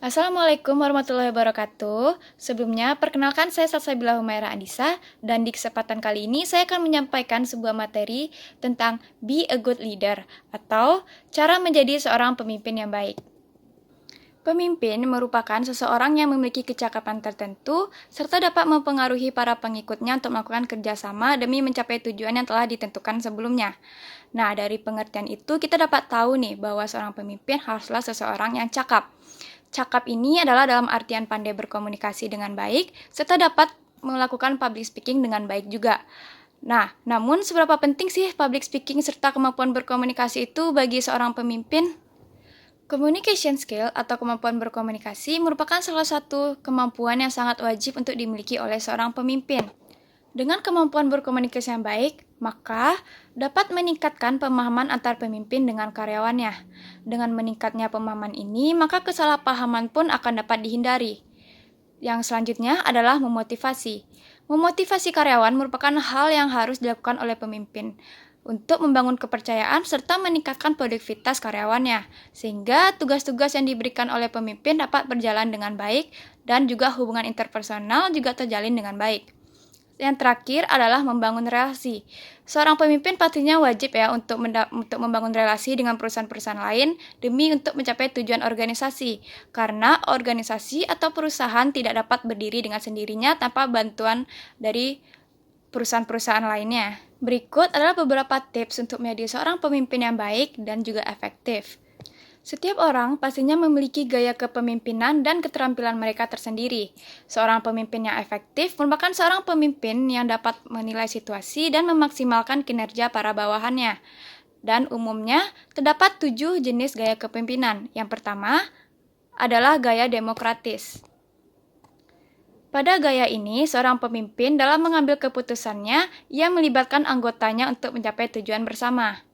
Assalamualaikum warahmatullahi wabarakatuh. Sebelumnya, perkenalkan saya Salsabila Humaira Andisa, dan di kesempatan kali ini saya akan menyampaikan sebuah materi tentang Be a Good Leader, atau cara menjadi seorang pemimpin yang baik. Pemimpin merupakan seseorang yang memiliki kecakapan tertentu, serta dapat mempengaruhi para pengikutnya untuk melakukan kerjasama demi mencapai tujuan yang telah ditentukan sebelumnya. Nah, dari pengertian itu kita dapat tahu nih bahwa seorang pemimpin haruslah seseorang yang cakap. Cakap ini adalah dalam artian pandai berkomunikasi dengan baik, serta dapat melakukan public speaking dengan baik juga. Nah, namun seberapa penting sih public speaking serta kemampuan berkomunikasi itu bagi seorang pemimpin? Communication skill atau kemampuan berkomunikasi merupakan salah satu kemampuan yang sangat wajib untuk dimiliki oleh seorang pemimpin. Dengan kemampuan berkomunikasi yang baik, maka dapat meningkatkan pemahaman antar pemimpin dengan karyawannya. Dengan meningkatnya pemahaman ini, maka kesalahpahaman pun akan dapat dihindari. Yang selanjutnya adalah memotivasi. Memotivasi karyawan merupakan hal yang harus dilakukan oleh pemimpin untuk membangun kepercayaan serta meningkatkan produktivitas karyawannya, sehingga tugas-tugas yang diberikan oleh pemimpin dapat berjalan dengan baik dan juga hubungan interpersonal juga terjalin dengan baik. Yang terakhir adalah membangun relasi. Seorang pemimpin pastinya wajib ya untuk membangun relasi dengan perusahaan-perusahaan lain demi untuk mencapai tujuan organisasi. Karena organisasi atau perusahaan tidak dapat berdiri dengan sendirinya tanpa bantuan dari perusahaan-perusahaan lainnya. Berikut adalah beberapa tips untuk menjadi seorang pemimpin yang baik dan juga efektif. Setiap orang pastinya memiliki gaya kepemimpinan dan keterampilan mereka tersendiri. Seorang pemimpin yang efektif merupakan seorang pemimpin yang dapat menilai situasi dan memaksimalkan kinerja para bawahannya. Dan umumnya, terdapat 7 jenis gaya kepemimpinan. Yang pertama adalah gaya demokratis. Pada gaya ini, seorang pemimpin dalam mengambil keputusannya, ia melibatkan anggotanya untuk mencapai tujuan bersama.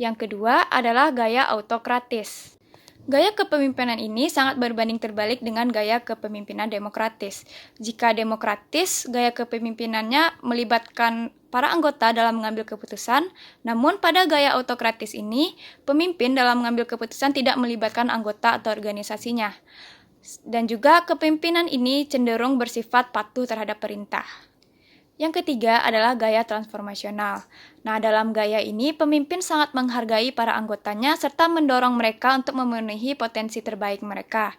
Yang kedua adalah gaya autokratis. Gaya kepemimpinan ini sangat berbanding terbalik dengan gaya kepemimpinan demokratis. Jika demokratis, gaya kepemimpinannya melibatkan para anggota dalam mengambil keputusan, namun pada gaya autokratis ini, pemimpin dalam mengambil keputusan tidak melibatkan anggota atau organisasinya. Dan juga kepemimpinan ini cenderung bersifat patuh terhadap perintah. Yang ketiga adalah gaya transformasional. Nah, dalam gaya ini, pemimpin sangat menghargai para anggotanya serta mendorong mereka untuk memenuhi potensi terbaik mereka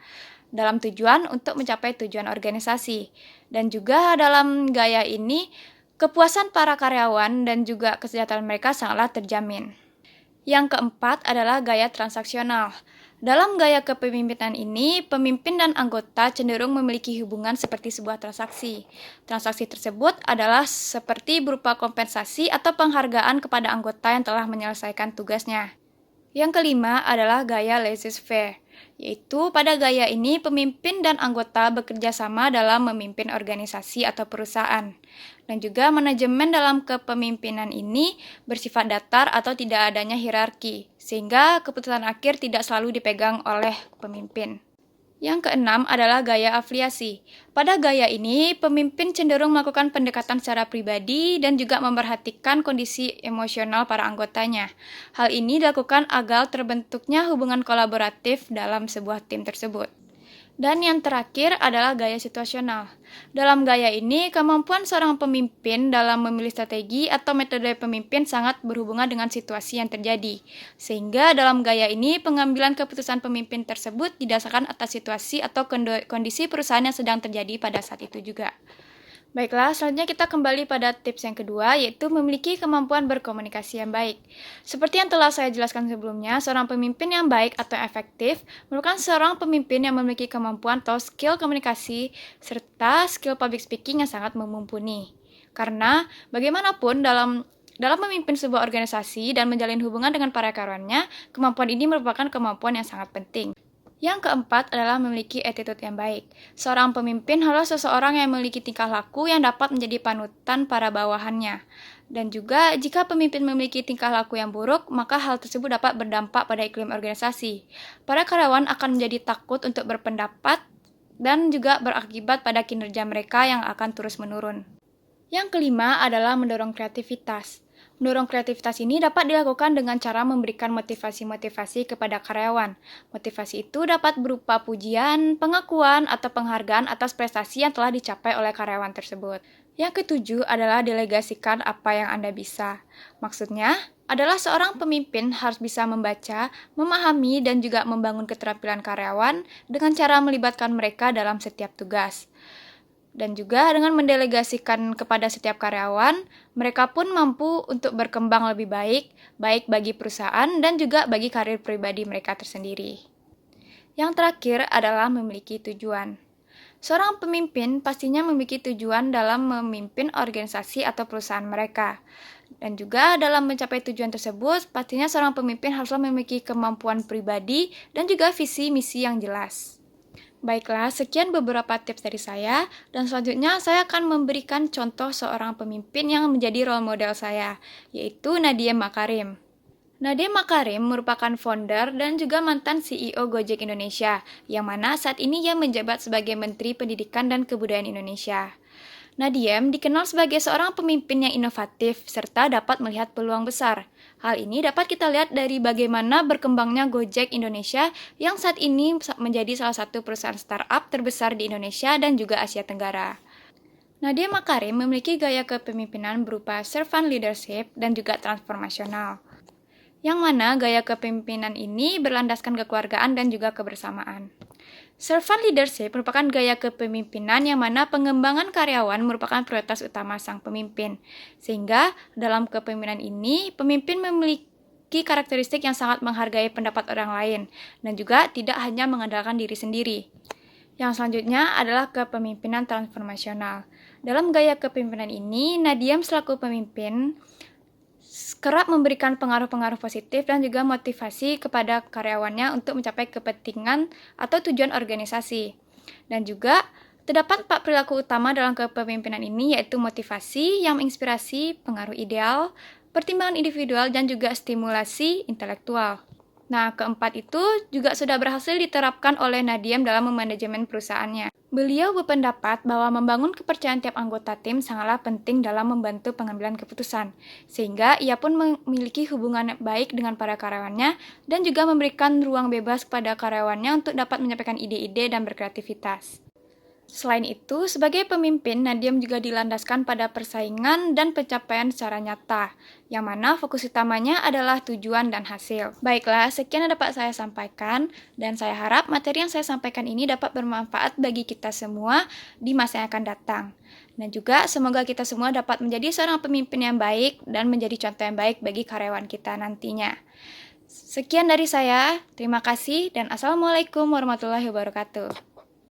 dalam tujuan untuk mencapai tujuan organisasi. Dan juga dalam gaya ini, kepuasan para karyawan dan juga kesejahteraan mereka sangatlah terjamin. Yang keempat adalah gaya transaksional. Dalam gaya kepemimpinan ini, pemimpin dan anggota cenderung memiliki hubungan seperti sebuah transaksi. Transaksi tersebut adalah seperti berupa kompensasi atau penghargaan kepada anggota yang telah menyelesaikan tugasnya. Yang kelima adalah gaya laissez-faire, yaitu pada gaya ini pemimpin dan anggota bekerja sama dalam memimpin organisasi atau perusahaan. Dan juga manajemen dalam kepemimpinan ini bersifat datar atau tidak adanya hierarki, sehingga keputusan akhir tidak selalu dipegang oleh pemimpin. Yang keenam adalah gaya afiliasi. Pada gaya ini, pemimpin cenderung melakukan pendekatan secara pribadi dan juga memperhatikan kondisi emosional para anggotanya. Hal ini dilakukan agar terbentuknya hubungan kolaboratif dalam sebuah tim tersebut. Dan yang terakhir adalah gaya situasional. Dalam gaya ini, kemampuan seorang pemimpin dalam memilih strategi atau metode pemimpin sangat berhubungan dengan situasi yang terjadi. Sehingga dalam gaya ini, pengambilan keputusan pemimpin tersebut didasarkan atas situasi atau kondisi perusahaan yang sedang terjadi pada saat itu juga. Baiklah, selanjutnya kita kembali pada tips yang kedua, yaitu memiliki kemampuan berkomunikasi yang baik. Seperti yang telah saya jelaskan sebelumnya, seorang pemimpin yang baik atau efektif merupakan seorang pemimpin yang memiliki kemampuan atau skill komunikasi serta skill public speaking yang sangat mumpuni. Karena bagaimanapun dalam memimpin sebuah organisasi dan menjalin hubungan dengan para karyawannya, kemampuan ini merupakan kemampuan yang sangat penting. Yang keempat adalah memiliki attitude yang baik. Seorang pemimpin harus seseorang yang memiliki tingkah laku yang dapat menjadi panutan para bawahannya. Dan juga jika pemimpin memiliki tingkah laku yang buruk, maka hal tersebut dapat berdampak pada iklim organisasi. Para karyawan akan menjadi takut untuk berpendapat dan juga berakibat pada kinerja mereka yang akan terus menurun. Yang kelima adalah mendorong kreativitas. Mendorong kreativitas ini dapat dilakukan dengan cara memberikan motivasi-motivasi kepada karyawan. Motivasi itu dapat berupa pujian, pengakuan, atau penghargaan atas prestasi yang telah dicapai oleh karyawan tersebut. Yang ketujuh adalah delegasikan apa yang Anda bisa. Maksudnya adalah seorang pemimpin harus bisa membaca, memahami, dan juga membangun keterampilan karyawan dengan cara melibatkan mereka dalam setiap tugas. Dan juga dengan mendelegasikan kepada setiap karyawan, mereka pun mampu untuk berkembang lebih baik, baik bagi perusahaan dan juga bagi karir pribadi mereka tersendiri. Yang terakhir adalah memiliki tujuan. Seorang pemimpin pastinya memiliki tujuan dalam memimpin organisasi atau perusahaan mereka. Dan juga dalam mencapai tujuan tersebut, pastinya seorang pemimpin haruslah memiliki kemampuan pribadi dan juga visi misi yang jelas. Baiklah, sekian beberapa tips dari saya, dan selanjutnya saya akan memberikan contoh seorang pemimpin yang menjadi role model saya, yaitu Nadiem Makarim. Nadiem Makarim merupakan founder dan juga mantan CEO Gojek Indonesia, yang mana saat ini ia menjabat sebagai Menteri Pendidikan dan Kebudayaan Indonesia. Nadiem dikenal sebagai seorang pemimpin yang inovatif serta dapat melihat peluang besar. Hal ini dapat kita lihat dari bagaimana berkembangnya Gojek Indonesia yang saat ini menjadi salah satu perusahaan startup terbesar di Indonesia dan juga Asia Tenggara. Nadiem Makarim memiliki gaya kepemimpinan berupa servant leadership dan juga transformasional. Yang mana gaya kepemimpinan ini berlandaskan kekeluargaan dan juga kebersamaan. Servant leadership merupakan gaya kepemimpinan yang mana pengembangan karyawan merupakan prioritas utama sang pemimpin. Sehingga dalam kepemimpinan ini, pemimpin memiliki karakteristik yang sangat menghargai pendapat orang lain dan juga tidak hanya mengandalkan diri sendiri. Yang selanjutnya adalah kepemimpinan transformasional. Dalam gaya kepemimpinan ini, Nadiem selaku pemimpin kerap memberikan pengaruh-pengaruh positif dan juga motivasi kepada karyawannya untuk mencapai kepentingan atau tujuan organisasi. Dan juga terdapat 4 perilaku utama dalam kepemimpinan ini, yaitu motivasi yang menginspirasi, pengaruh ideal, pertimbangan individual, dan juga stimulasi intelektual. Nah, keempat itu juga sudah berhasil diterapkan oleh Nadiem dalam memanajemen perusahaannya. Beliau berpendapat bahwa membangun kepercayaan tiap anggota tim sangatlah penting dalam membantu pengambilan keputusan, sehingga ia pun memiliki hubungan baik dengan para karyawannya dan juga memberikan ruang bebas kepada karyawannya untuk dapat menyampaikan ide-ide dan berkreativitas. Selain itu, sebagai pemimpin, Nadiem juga dilandaskan pada persaingan dan pencapaian secara nyata, yang mana fokus utamanya adalah tujuan dan hasil. Baiklah, sekian yang dapat saya sampaikan, dan saya harap materi yang saya sampaikan ini dapat bermanfaat bagi kita semua di masa yang akan datang. Dan juga semoga kita semua dapat menjadi seorang pemimpin yang baik dan menjadi contoh yang baik bagi karyawan kita nantinya. Sekian dari saya, terima kasih, dan Assalamualaikum warahmatullahi wabarakatuh.